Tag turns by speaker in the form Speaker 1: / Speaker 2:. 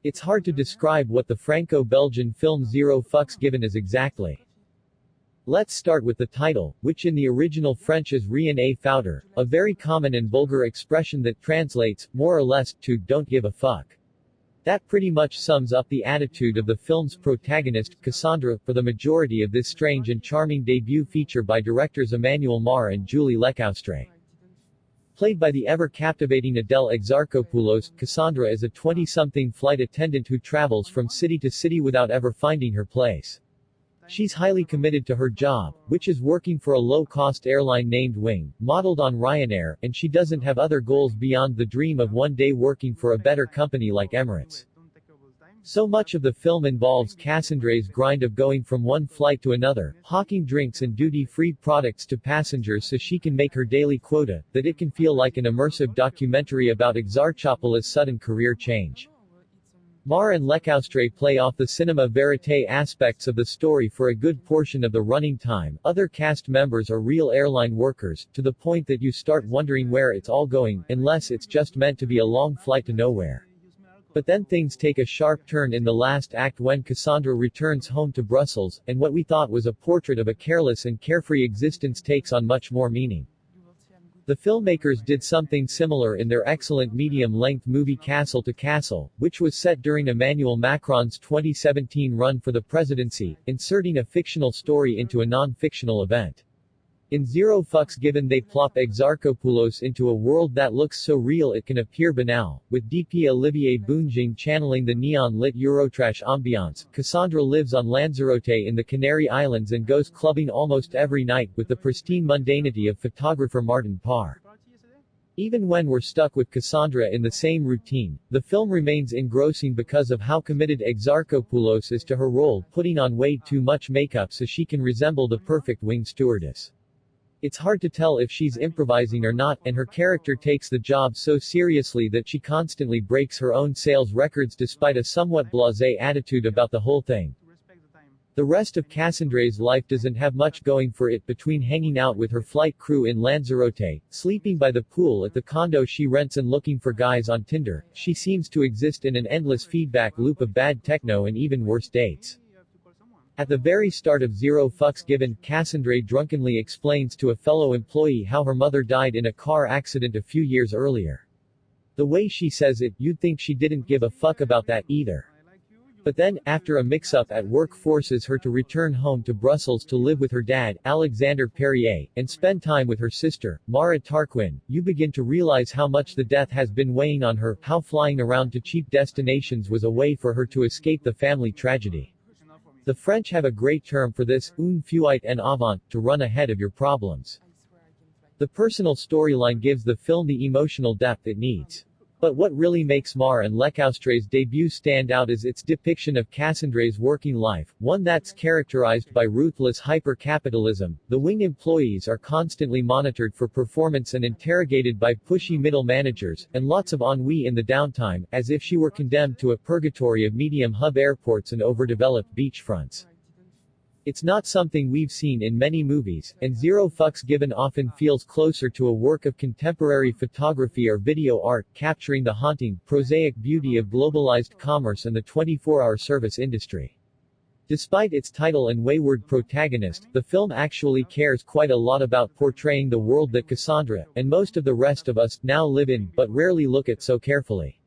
Speaker 1: It's hard to describe what the Franco-Belgian film Zero Fucks Given is exactly. Let's start with the title, which in the original French is Rien, foutre, a very common and vulgar expression that translates, more or less, to don't give a fuck. That pretty much sums up the attitude of the film's protagonist, Cassandra, for the majority of this strange and charming debut feature by directors Emmanuel Mar and Julie Lecaustre. Played by the ever-captivating Adele Exarchopoulos, Cassandra is a 20-something flight attendant who travels from city to city without ever finding her place. She's highly committed to her job, which is working for a low-cost airline named Wing, modeled on Ryanair, and she doesn't have other goals beyond the dream of one day working for a better company like Emirates. So much of the film involves Cassandra's grind of going from one flight to another, hawking drinks and duty-free products to passengers so she can make her daily quota, that it can feel like an immersive documentary about Exarchopoulos' sudden career change. Mar and Lecaustre play off the cinema verite aspects of the story for a good portion of the running time. Other cast members are real airline workers, to the point that you start wondering where it's all going, unless it's just meant to be a long flight to nowhere. But then things take a sharp turn in the last act when Cassandra returns home to Brussels, and what we thought was a portrait of a careless and carefree existence takes on much more meaning. The filmmakers did something similar in their excellent medium-length movie Castle to Castle, which was set during Emmanuel Macron's 2017 run for the presidency, inserting a fictional story into a non-fictional event. In Zero Fucks Given they plop Exarchopoulos into a world that looks so real it can appear banal, with DP Olivier Bounging channeling the neon-lit Eurotrash ambiance. Cassandra lives on Lanzarote in the Canary Islands and goes clubbing almost every night, with the pristine mundanity of photographer Martin Parr. Even when we're stuck with Cassandra in the same routine, the film remains engrossing because of how committed Exarchopoulos is to her role, putting on way too much makeup so she can resemble the perfect wing stewardess. It's hard to tell if she's improvising or not, and her character takes the job so seriously that she constantly breaks her own sales records despite a somewhat blasé attitude about the whole thing. The rest of Cassandra's life doesn't have much going for it between hanging out with her flight crew in Lanzarote, sleeping by the pool at the condo she rents and looking for guys on Tinder. She seems to exist in an endless feedback loop of bad techno and even worse dates. At the very start of Zero Fucks Given, Cassandra drunkenly explains to a fellow employee how her mother died in a car accident a few years earlier. The way she says it, you'd think she didn't give a fuck about that either. But then, after a mix-up at work forces her to return home to Brussels to live with her dad, Alexander Perrier, and spend time with her sister, Mara Tarquin, you begin to realize how much the death has been weighing on her, how flying around to cheap destinations was a way for her to escape the family tragedy. The French have a great term for this, une fuite en avant, to run ahead of your problems. The personal storyline gives the film the emotional depth it needs. But what really makes Mar and Lecaustre's debut stand out is its depiction of Cassandra's working life, one that's characterized by ruthless hyper-capitalism. The Wing employees are constantly monitored for performance and interrogated by pushy middle managers, and lots of ennui in the downtime, as if she were condemned to a purgatory of medium hub airports and overdeveloped beachfronts. It's not something we've seen in many movies, and Zero Fucks Given often feels closer to a work of contemporary photography or video art, capturing the haunting, prosaic beauty of globalized commerce and the 24-hour service industry. Despite its title and wayward protagonist, the film actually cares quite a lot about portraying the world that Cassandra, and most of the rest of us, now live in, but rarely look at so carefully.